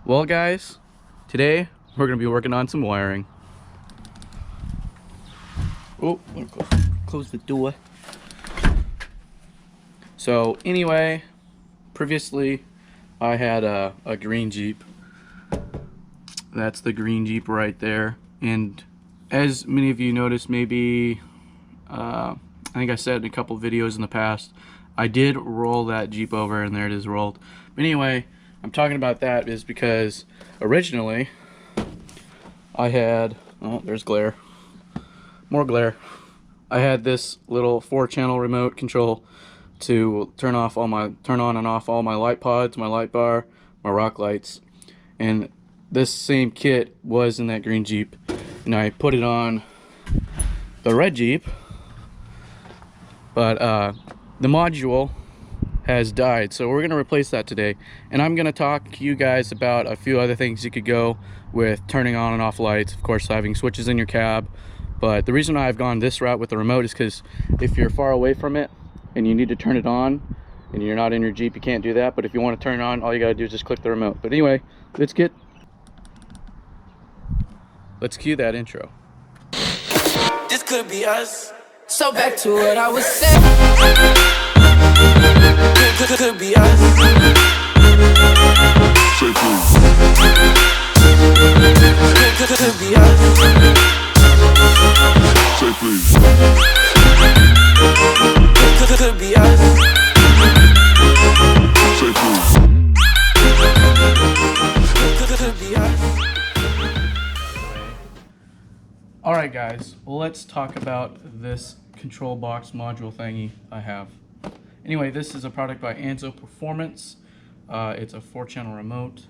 Well guys, today we're going to be working on some wiring. Oh, close the door. So anyway, previously I had a green Jeep. That's the green Jeep right there. And as many of you noticed, maybe I think I said in a couple videos in the past, I did roll that Jeep over, and there it is rolled. But anyway, I'm talking about that is because originally I had, oh, there's glare, more glare. I had this little 4-channel remote control to turn on and off all my light pods, my light bar, my rock lights. And this same kit was in that green Jeep, and I put it on the red Jeep, but the module has died, so we're going to replace that today. And I'm going to talk to you guys about a few other things you could go with turning on and off lights. Of course, having switches in your cab, but the reason I've gone this route with the remote is because if you're far away from it and you need to turn it on and you're not in your Jeep, you can't do that. But if you want to turn it on, all you got to do is just click the remote. But anyway, let's cue that intro. This could be us. So back to what I was saying. Could be us. Say please. Could be us. Say please. Could be us. Say please. Could be us. Alright guys, well, let's talk about this control box module thingy I have. Anyway, this is a product by Anzo Performance. It's a 4-channel remote.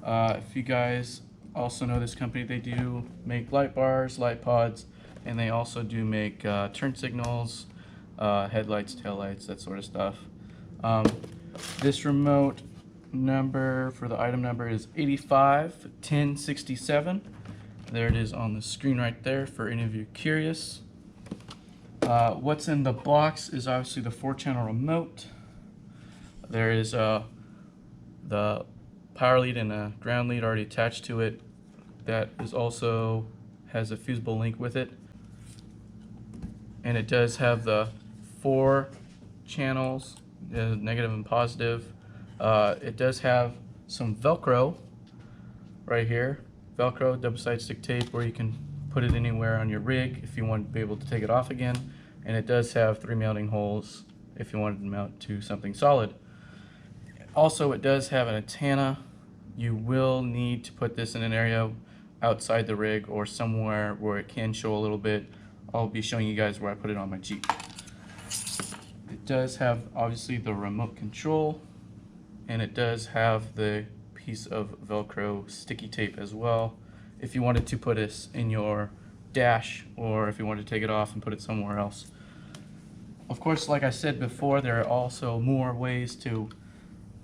If you guys also know this company, they do make light bars, light pods, and they also do make turn signals, headlights, taillights, that sort of stuff. This remote number for the item number is 851067. There it is on the screen right there for any of you curious. What's in the box is obviously the 4-channel remote. There is the power lead and a ground lead already attached to it. That is also has a fusible link with it. And it does have the 4 channels, negative and positive. It does have some Velcro right here. Velcro, double-sided stick tape, where you can put it anywhere on your rig if you want to be able to take it off again. And it does have 3 mounting holes if you wanted to mount to something solid. Also, it does have an antenna. You will need to put this in an area outside the rig or somewhere where it can show a little bit. I'll be showing you guys where I put it on my Jeep. It does have obviously the remote control, and it does have the piece of Velcro sticky tape as well if you wanted to put this in your dash, or if you wanted to take it off and put it somewhere else. Of course, like I said before, there are also more ways to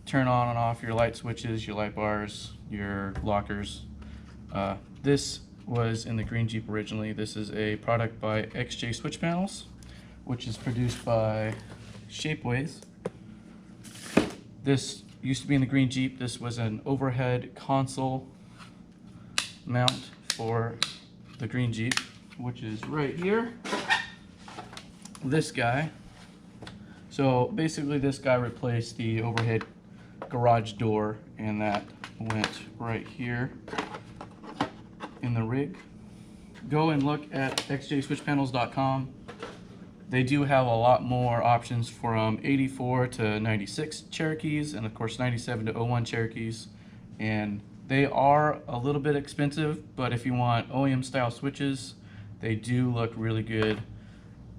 turn on and off your light switches, your light bars, your lockers. This was in the green Jeep originally. This is a product by XJ Switch Panels, which is produced by Shapeways. This used to be in the green Jeep. This was an overhead console mount for the green Jeep, which is right here. This guy. So basically this guy replaced the overhead garage door, and that went right here in the rig. Go and look at xjswitchpanels.com. They do have a lot more options from 84 to 96 Cherokees, and of course 97 to 01 Cherokees. And they are a little bit expensive, but if you want OEM style switches, they do look really good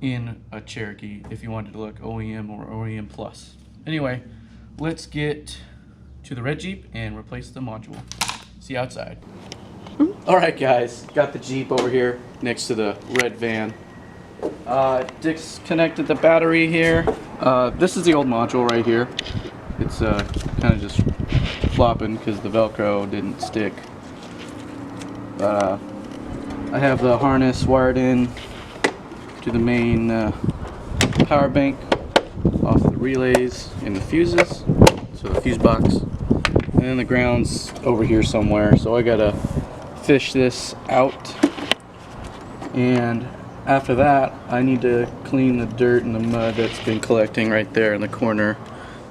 in a Cherokee if you wanted to look OEM or OEM Plus. Anyway, let's get to the red Jeep and replace the module. See you outside. Alright guys, got the Jeep over here next to the red van. Disconnected the battery here. This is the old module right here. It's kind of just flopping because the Velcro didn't stick. I have the harness wired in to the main power bank off the relays and the fuses, so the fuse box. and then the ground's over here somewhere, so I gotta fish this out, and after that I need to clean the dirt and the mud that's been collecting right there in the corner.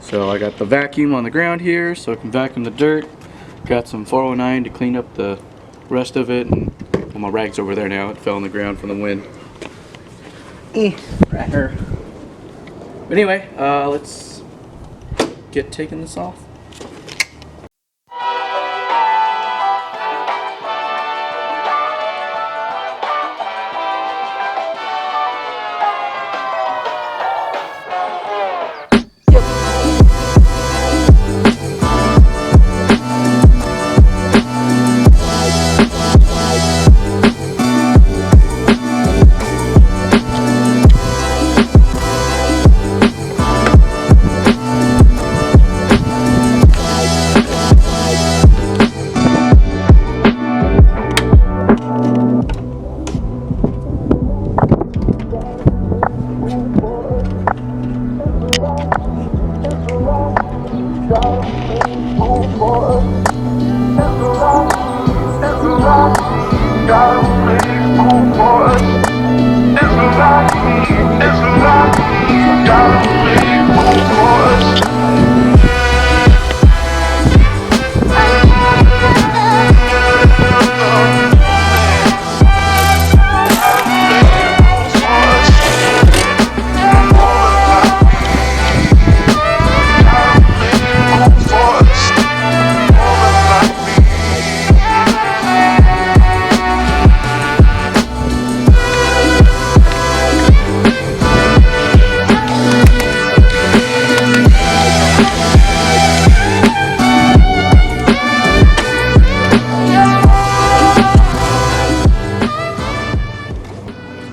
So I got the vacuum on the ground here so I can vacuum the dirt, got some 409 to clean up the rest of it, and well, my rag's over there now, it fell on the ground from the wind. Right here. But anyway, let's get taking this off.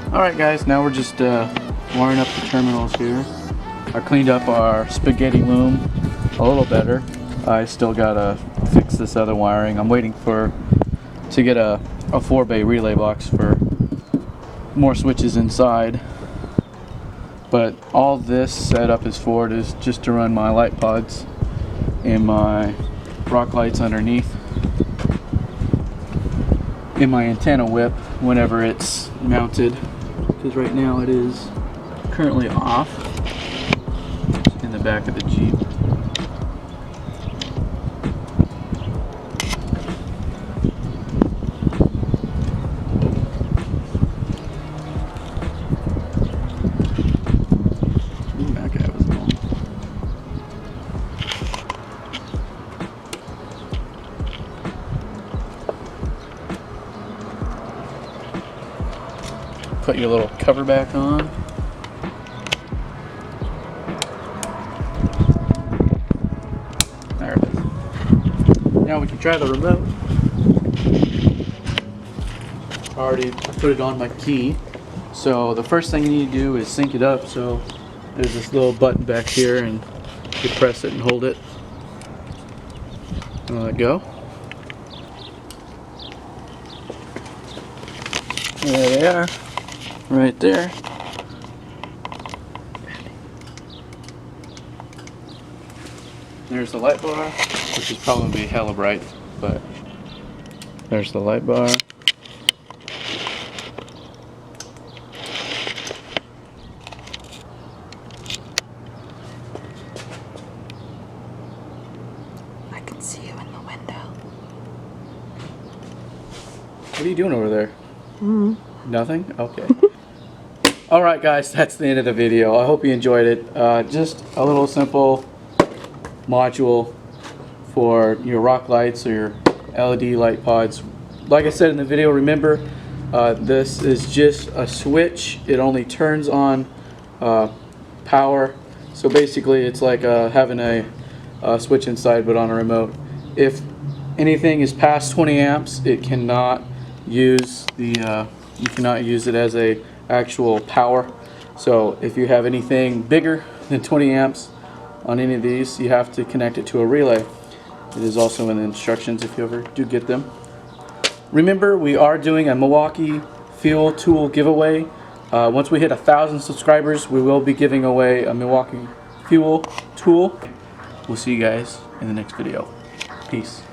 Alright guys, now we're just wiring up the terminals here. I cleaned up our spaghetti loom a little better. I still gotta fix this other wiring. I'm waiting to get a 4-bay relay box for more switches inside. But all this setup is for is just to run my light pods and my rock lights underneath in my antenna whip whenever it's mounted, because right now it is currently off in the back of the Jeep. Ooh, that guy was long. Put your little cover back on. There it is. Now we can try the remote. I already put it on my key. So the first thing you need to do is sync it up. So there's this little button back here, and you press it and hold it. And let it go. There they are. Right there. There's the light bar, which is probably hella bright, but there's the light bar. I can see you in the window. What are you doing over there? Nothing? Okay. Alright guys, that's the end of the video. I hope you enjoyed it. Just a little simple module for your rock lights or your LED light pods. Like I said in the video, remember this is just a switch. It only turns on power. So basically it's like having a switch inside but on a remote. If anything is past 20 amps, it cannot use you cannot use it as a actual power. So if you have anything bigger than 20 amps on any of these, you have to connect it to a relay. It is also in the instructions if you ever do get them. Remember, we are doing a Milwaukee fuel tool giveaway. Once we hit 1,000 subscribers, we will be giving away a Milwaukee fuel tool. We'll see you guys in the next video. Peace.